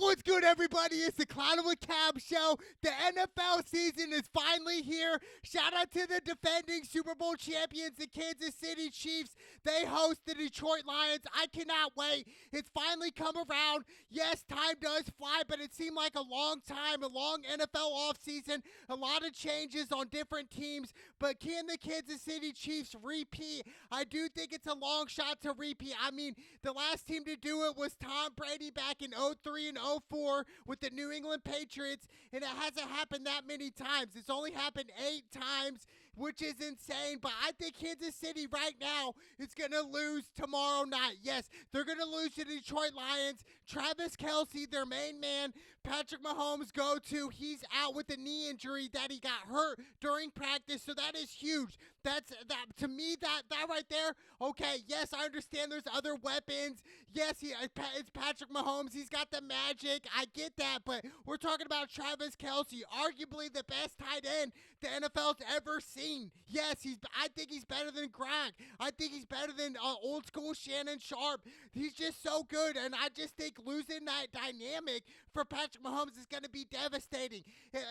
What's good, everybody? It's the Clown with Cab show. The NFL season is finally here. Shout out to the defending Super Bowl champions, the Kansas City Chiefs. They host the Detroit Lions. I cannot wait. It's finally come around. Yes, time does fly, but it seemed like a long time, a long NFL offseason, a lot of changes on different teams. But can the Kansas City Chiefs repeat? I do think it's a long shot to repeat. I mean, the last team to do it was Tom Brady back in 03 and 04 with the New England Patriots, and it hasn't happened that many times. It's only happened 8 times, which is insane. But I think Kansas City right now is going to lose tomorrow night. Yes, they're going to lose to the Detroit Lions. Travis Kelce, their main man, Patrick Mahomes go-to, he's out with a knee injury that he got hurt during practice, so that is huge. That to me, that right there, okay, yes, I understand there's other weapons. Yes, it's Patrick Mahomes. He's got the magic. I get that, but we're talking about Travis Kelce, arguably the best tight end the NFL's ever seen. Yes, I think he's better than Gronk. I think he's better than old school Shannon Sharp. He's just so good, and I just think losing that dynamic for Patrick Mahomes is going to be devastating.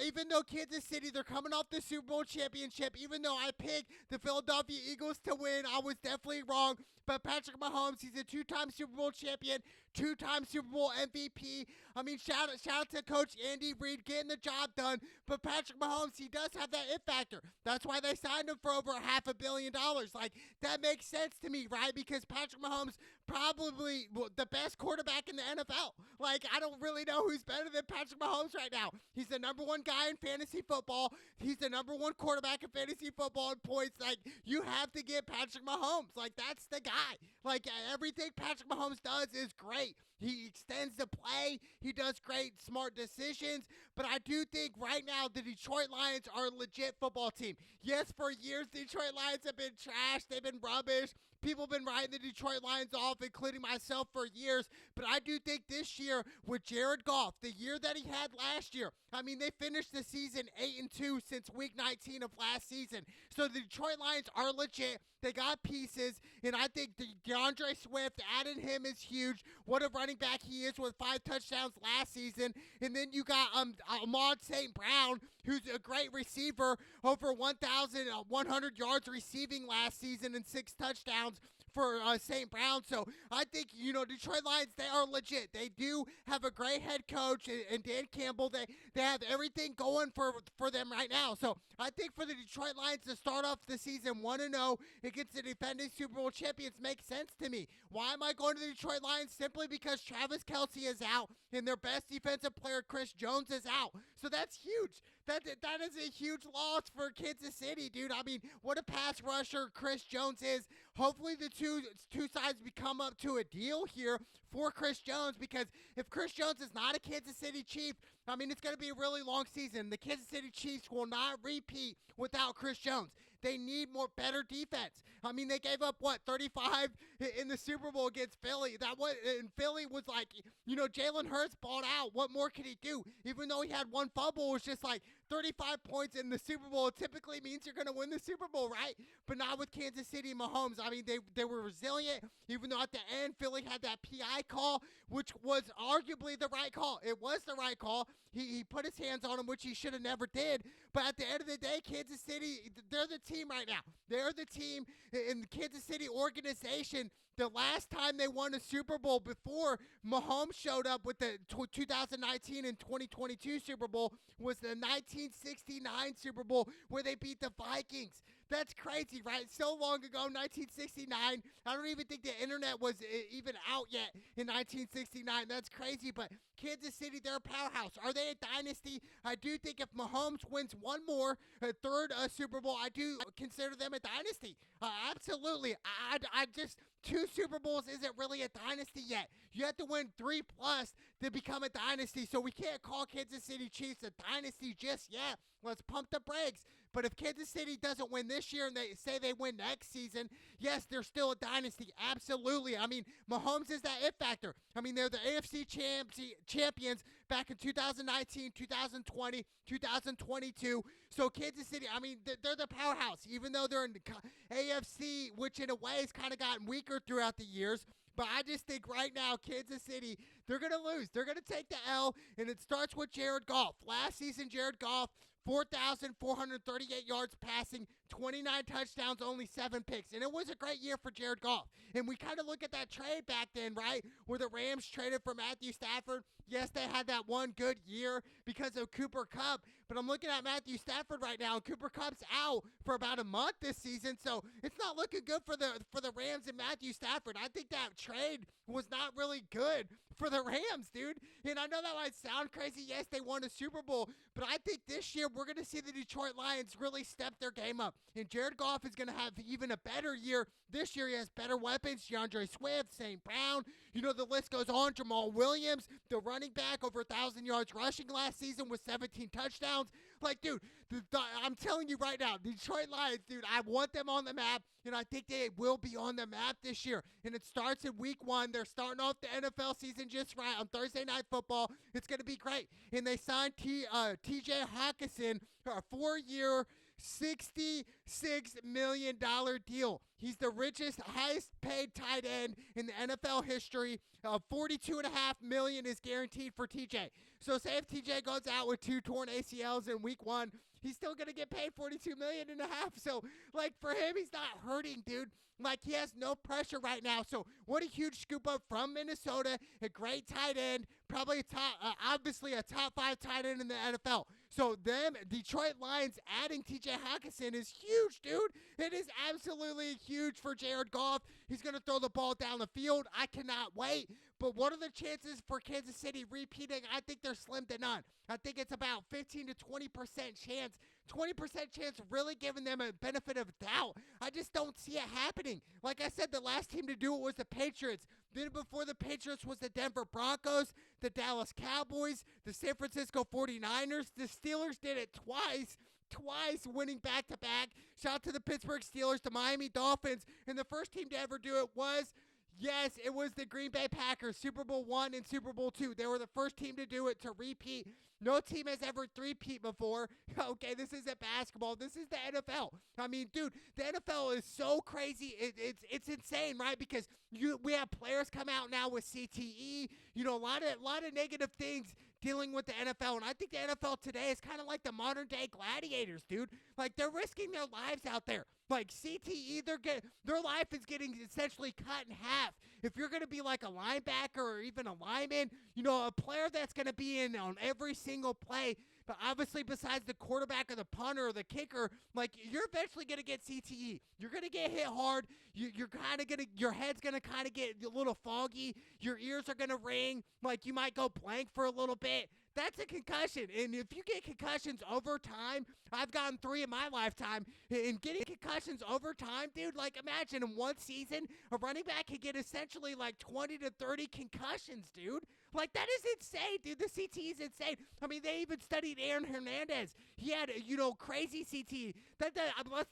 Even though Kansas City, they're coming off the Super Bowl championship, even though I picked the Philadelphia Eagles to win, I was definitely wrong. But Patrick Mahomes, he's a 2-time Super Bowl champion, 2-time Super Bowl MVP. I mean, shout out to Coach Andy Reid getting the job done. But Patrick Mahomes, he does have that it factor. That's why they signed him for over $500 million. Like, that makes sense to me, right? Because Patrick Mahomes probably the best quarterback in the NFL. Like, I don't really know who's better than Patrick Mahomes right now. He's the number one guy in fantasy football. He's the number one quarterback in fantasy football in points. Like, you have to get Patrick Mahomes. Like, that's the guy. Like, everything Patrick Mahomes does is great. He extends the play. He does great, smart decisions. But I do think right now the Detroit Lions are a legit football team. Yes, for years, the Detroit Lions have been trash. They've been rubbish. People have been writing the Detroit Lions off, including myself, for years. But I do think this year, with Jared Goff, the year that he had last year, I mean, they finished the season 8-2 since week 19 of last season. So the Detroit Lions are legit. They got pieces, and I think DeAndre Swift, adding him is huge. What a running back he is with 5 touchdowns last season. And then you got Ahmad St. Brown, who's a great receiver, over 1,100 yards receiving last season and 6 touchdowns for St. Brown. So I think, Detroit Lions, they are legit. They do have a great head coach and Dan Campbell. They have everything going for them right now. So I think for the Detroit Lions to start off the season 1-0 against the defending Super Bowl champions makes sense to me. Why am I going to the Detroit Lions? Simply because Travis Kelce is out and their best defensive player, Chris Jones, is out. So that's huge. That is a huge loss for Kansas City, dude. I mean, what a pass rusher Chris Jones is. Hopefully the two sides become up to a deal here for Chris Jones, because if Chris Jones is not a Kansas City Chief, I mean, it's going to be a really long season. The Kansas City Chiefs will not repeat without Chris Jones. They need better defense. I mean, they gave up, 35 in the Super Bowl against Philly. And Philly was like, Jalen Hurts balled out. What more could he do? Even though he had one fumble, it was just like 35 points in the Super Bowl. It typically means you're going to win the Super Bowl, right? But not with Kansas City and Mahomes. I mean, they were resilient, even though at the end, Philly had that PI call, which was arguably the right call. It was the right call. He put his hands on him, which he should have never did. But at the end of the day, Kansas City, they're the team right now. They're the team in the Kansas City organization. The last time they won a Super Bowl before Mahomes showed up with the 2019 and 2022 Super Bowl was the 1969 Super Bowl where they beat the Vikings. That's crazy, right? So long ago, 1969. I don't even think the internet was even out yet in 1969. That's crazy, but Kansas City, they're a powerhouse. Are they a dynasty? I do think if Mahomes wins one more, a third Super Bowl, I do consider them a dynasty. Absolutely. I just, 2 Super Bowls isn't really a dynasty yet. You have to win 3+ to become a dynasty, so we can't call Kansas City Chiefs a dynasty just yet. Let's pump the brakes. But if Kansas City doesn't win this year and they say they win next season, yes, they're still a dynasty. Absolutely. I mean, Mahomes is that it factor. I mean, they're the AFC champions back in 2019, 2020, 2022. So Kansas City, I mean, they're the powerhouse, even though they're in the AFC, which in a way has kind of gotten weaker throughout the years. But I just think right now, Kansas City, they're going to lose. They're going to take the L, and it starts with Jared Goff. Last season, Jared Goff, 4,438 yards passing, 29 touchdowns, only 7 picks. And it was a great year for Jared Goff. And we kind of look at that trade back then, right, where the Rams traded for Matthew Stafford. Yes, they had that one good year because of Cooper Kupp. But I'm looking at Matthew Stafford right now, and Cooper Kupp's out for about a month this season. So it's not looking good for the Rams and Matthew Stafford. I think that trade was not really good for the Rams, dude. And I know that might sound crazy. Yes, they won a Super Bowl. But I think this year we're going to see the Detroit Lions really step their game up. And Jared Goff is going to have even a better year. This year he has better weapons. DeAndre Swift, St. Brown. You know, the list goes on. Jamal Williams, the running back, over 1,000 yards rushing last season with 17 touchdowns. Like, dude, I'm telling you right now, Detroit Lions, dude, I want them on the map, and I think they will be on the map this year. And it starts in week 1. They're starting off the NFL season just right on Thursday Night Football. It's going to be great. And they signed T.J. Hockenson for a 4-year, $66 million deal. He's the richest, highest paid tight end in the NFL history. $42.5 million is guaranteed for TJ. So say if TJ goes out with 2 torn ACLs in week 1, he's still going to get paid $42.5 million. So, like, for him, he's not hurting, dude. Like, he has no pressure right now. So, what a huge scoop up from Minnesota. A great tight end. Probably obviously a top 5 tight end in the NFL. So, Detroit Lions adding T.J. Hockenson is huge, dude. It is absolutely huge for Jared Goff. He's going to throw the ball down the field. I cannot wait. But what are the chances for Kansas City repeating? I think they're slim to none. I think it's about 15 to 20% chance. 20% chance really giving them a benefit of doubt. I just don't see it happening. Like I said, the last team to do it was the Patriots. Then before the Patriots was the Denver Broncos, the Dallas Cowboys, the San Francisco 49ers. The Steelers did it twice winning back-to-back. Shout out to the Pittsburgh Steelers, the Miami Dolphins. And the first team to ever do it was, yes, it was the Green Bay Packers, Super Bowl I and Super Bowl II. They were the first team to do it, to repeat. No team has ever three-peat before. Okay, this isn't basketball. This is the NFL. I mean, dude, the NFL is so crazy. It's insane, right? Because we have players come out now with CTE. You know, a lot of negative things dealing with the NFL. And I think the NFL today is kind of like the modern-day gladiators, dude. Like, they're risking their lives out there. Like, CTE, their life is getting essentially cut in half. If you're going to be like a linebacker or even a lineman, you know, a player that's going to be in on every single play, but obviously besides the quarterback or the punter or the kicker, like, you're eventually going to get CTE. You're going to get hit hard. You're kind of going to, your head's going to kind of get a little foggy. Your ears are going to ring. Like, you might go blank for a little bit. That's a concussion. And if you get concussions over time, I've gotten 3 in my lifetime, and getting concussions over time, dude, like, imagine in one season, a running back could get essentially like 20 to 30 concussions, dude. Like, that is insane, dude. The CTE is insane. I mean, they even studied Aaron Hernandez. He had, you know, crazy CTE. Let's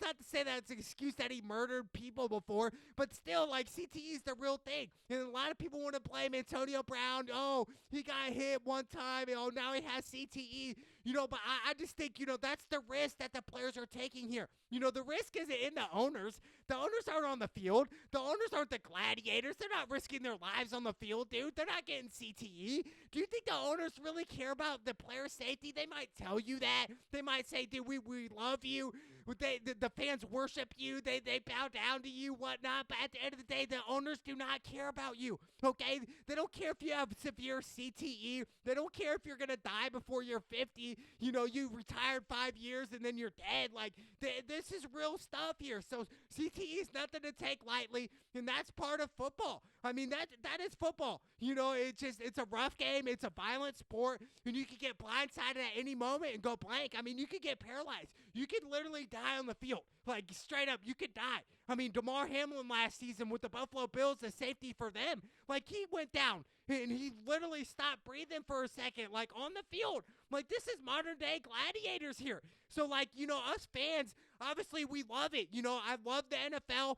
not say that's an excuse that he murdered people before, but still, like, CTE is the real thing. And a lot of people want to blame Antonio Brown. Oh, he got hit one time. Oh, now he has CTE. You know, but I just think, you know, that's the risk that the players are taking here. You know, the risk isn't in the owners. The owners aren't on the field. The owners aren't the gladiators. They're not risking their lives on the field, dude. They're not getting CTE. Do you think the owners really care about the player safety? They might tell you that. They might say, dude, we love you. The fans worship you. They bow down to you, whatnot. But at the end of the day, the owners do not care about you, okay? They don't care if you have severe CTE. They don't care if you're going to die before you're 50. You know, you retired 5 years and then you're dead. Like, this is real stuff here. So CTE is nothing to take lightly, and that's part of football. I mean, that is football. You know, it's a rough game. It's a violent sport, and you can get blindsided at any moment and go blank. I mean, you could get paralyzed. You could literally die on the field. Like, straight up, you could die. I mean, Damar Hamlin last season with the Buffalo Bills, the safety for them, like, he went down, and he literally stopped breathing for a second, like, on the field. Like, this is modern-day gladiators here. So, like, you know, us fans, obviously, we love it. You know, I love the NFL.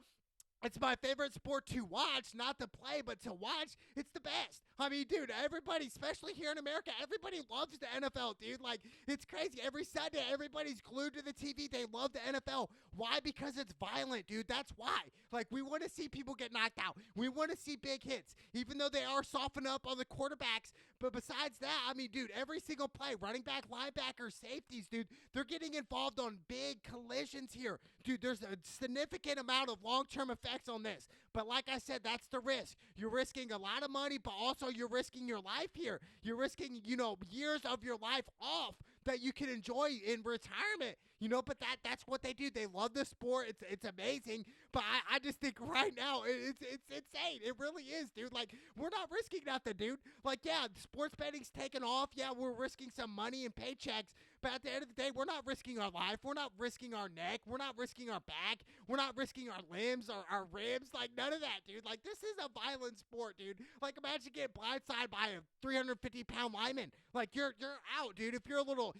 It's my favorite sport to watch, not to play, but to watch. It's the best. I mean, dude, everybody, especially here in America, everybody loves the NFL, dude. Like, it's crazy. Every Sunday, everybody's glued to the TV. They love the NFL. Why? Because it's violent, dude. That's why. Like, we want to see people get knocked out. We want to see big hits, even though they are softening up on the quarterbacks. But besides that, I mean, dude, every single play, running back, linebacker, safeties, dude, they're getting involved on big collisions here. Dude, there's a significant amount of long-term effects on this. But like I said, that's the risk. You're risking a lot of money, but also you're risking your life here. You're risking, years of your life off that you can enjoy in retirement. But that's what they do. They love the sport. It's amazing. But I just think right now it's insane. It really is, dude. Like, we're not risking nothing, dude. Like, yeah, sports betting's taken off. Yeah, we're risking some money and paychecks. But at the end of the day, we're not risking our life. We're not risking our neck. We're not risking our back. We're not risking our limbs or our ribs. Like, none of that, dude. Like, this is a violent sport, dude. Like, imagine getting blindsided by a 350-pound lineman. Like, you're out, dude. If you're a little,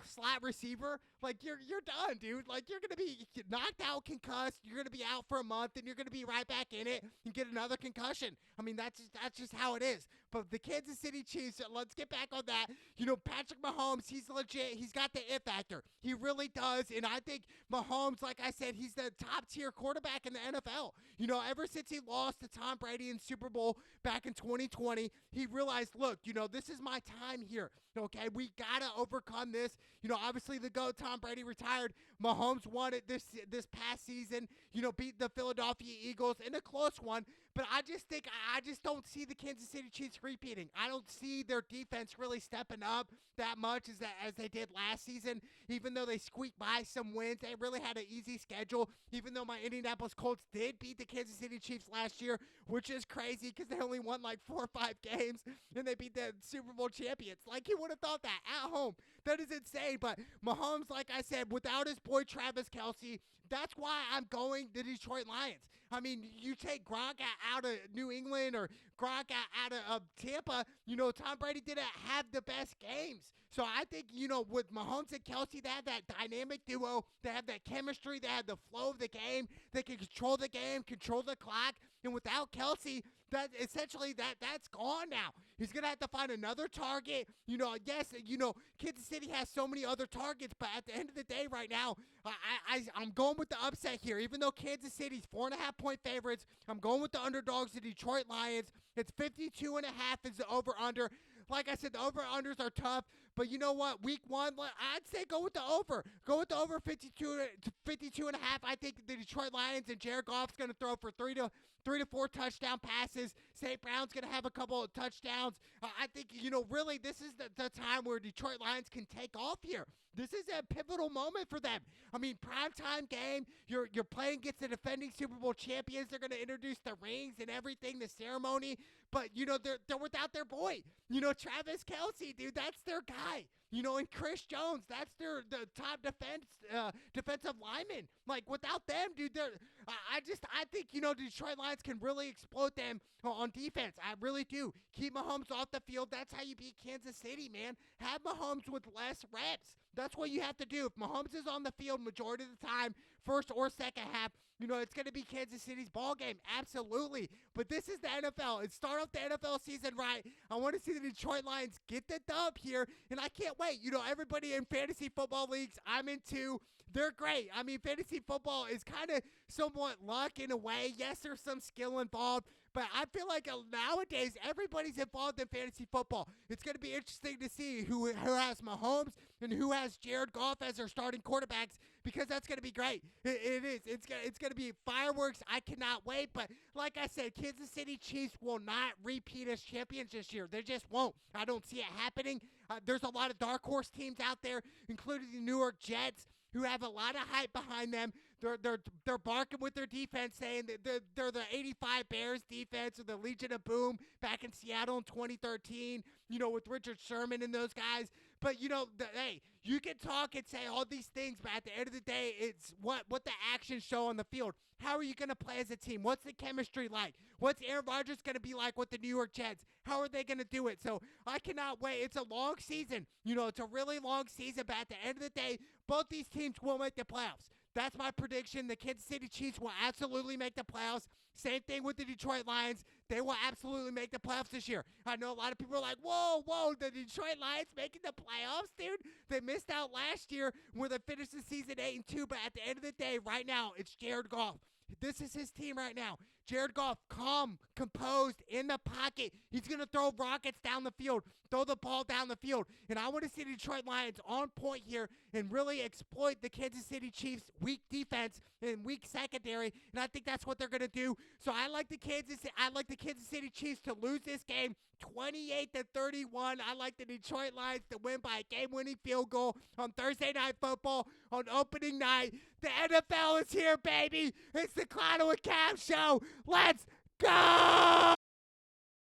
slot receiver, like, you're done, dude. Like, you're going to be knocked out, concussed. You're going to be out for a month, and you're going to be right back in it and get another concussion. I mean, that's just how it is. But the Kansas City Chiefs, let's get back on that. Patrick Mahomes, he's legit. He's got the it factor. He really does. And I think Mahomes, like I said, he's the top tier quarterback in the NFL. Ever since he lost to Tom Brady in Super Bowl back in 2020, he realized, look, this is my time here. Okay, we got to overcome this. Obviously the GOAT, Tom Brady, retired. Mahomes won it this past season, beat the Philadelphia Eagles in a close one. But I just don't see the Kansas City Chiefs repeating. I don't see their defense really stepping up that much as they did last season. Even though they squeaked by some wins, they really had an easy schedule. Even though my Indianapolis Colts did beat the Kansas City Chiefs last year, which is crazy because they only won like 4 or 5 games, and they beat the Super Bowl champions. Like, you would have thought that at home. That is insane. But Mahomes, like I said, without his boy Travis Kelce, that's why I'm going the Detroit Lions. I mean, you take Gronk out of New England or Gronk out of Tampa, Tom Brady didn't have the best games. So I think, with Mahomes and Kelce, they have that dynamic duo. They have that chemistry. They have the flow of the game. They can control the game, control the clock. And without Kelce, that's gone now. He's going to have to find another target. Yes, Kansas City has so many other targets, but at the end of the day right now, I'm going with the upset here. Even though Kansas City's 4.5-point favorites, I'm going with the underdogs, the Detroit Lions. It's 52.5 is the over-under. Like I said, the over-unders are tough, but you know what? Week 1, I'd say go with the over. Go with the over 52.5. I think the Detroit Lions and Jared Goff's going to throw for 3 to 4 touchdown passes. St. Brown's going to have a couple of touchdowns. I think, really this is the time where Detroit Lions can take off here. This is a pivotal moment for them. I mean, primetime game. You're playing against the defending Super Bowl champions. They're going to introduce the rings and everything, the ceremony. But, they're without their boy. Travis Kelce, dude, that's their guy. And Chris Jones, that's the top defensive lineman. Like, without them, dude, I think, Detroit Lions can really explode them on defense. I really do. Keep Mahomes off the field. That's how you beat Kansas City, man. Have Mahomes with less reps. That's what you have to do. If Mahomes is on the field majority of the time, first or second half, it's going to be Kansas City's ball game. Absolutely. But this is the NFL. It start off the NFL season right. I want to see the Detroit Lions get the dub here, and I can't wait. Everybody in fantasy football leagues I'm into, they're great. I mean, fantasy football is kind of somewhat luck in a way. Yes, there's some skill involved, but I feel like nowadays everybody's involved in fantasy football. It's going to be interesting to see who has Mahomes and who has Jared Goff as their starting quarterbacks, because that's going to be great. It is. It's going to be fireworks. I cannot wait. But like I said, Kansas City Chiefs will not repeat as champions this year. They just won't. I don't see it happening. There's a lot of dark horse teams out there, including the New York Jets, who have a lot of hype behind them. They're barking with their defense, saying that they're the 85 Bears defense or the Legion of Boom back in Seattle in 2013, with Richard Sherman and those guys. But, hey, you can talk and say all these things, but at the end of the day, it's what the actions show on the field. How are you going to play as a team? What's the chemistry like? What's Aaron Rodgers going to be like with the New York Jets? How are they going to do it? So I cannot wait. It's a long season. It's a really long season, but at the end of the day, both these teams will make the playoffs. That's my prediction. The Kansas City Chiefs will absolutely make the playoffs. Same thing with the Detroit Lions. They will absolutely make the playoffs this year. I know a lot of people are like, whoa, the Detroit Lions making the playoffs, dude? They missed out last year where they finished the season 8-2, but at the end of the day, right now, it's Jared Goff. This is his team right now. Jared Goff, calm, composed, in the pocket. He's going to throw rockets down the field, throw the ball down the field. And I want to see the Detroit Lions on point here and really exploit the Kansas City Chiefs' weak defense and weak secondary. And I think that's what they're going to do. So I like the Kansas City Chiefs to lose this game 28-31. I like the Detroit Lions to win by a game-winning field goal on Thursday Night Football on opening night. The NFL is here, baby. It's the Cloud with Cam show. Let's go!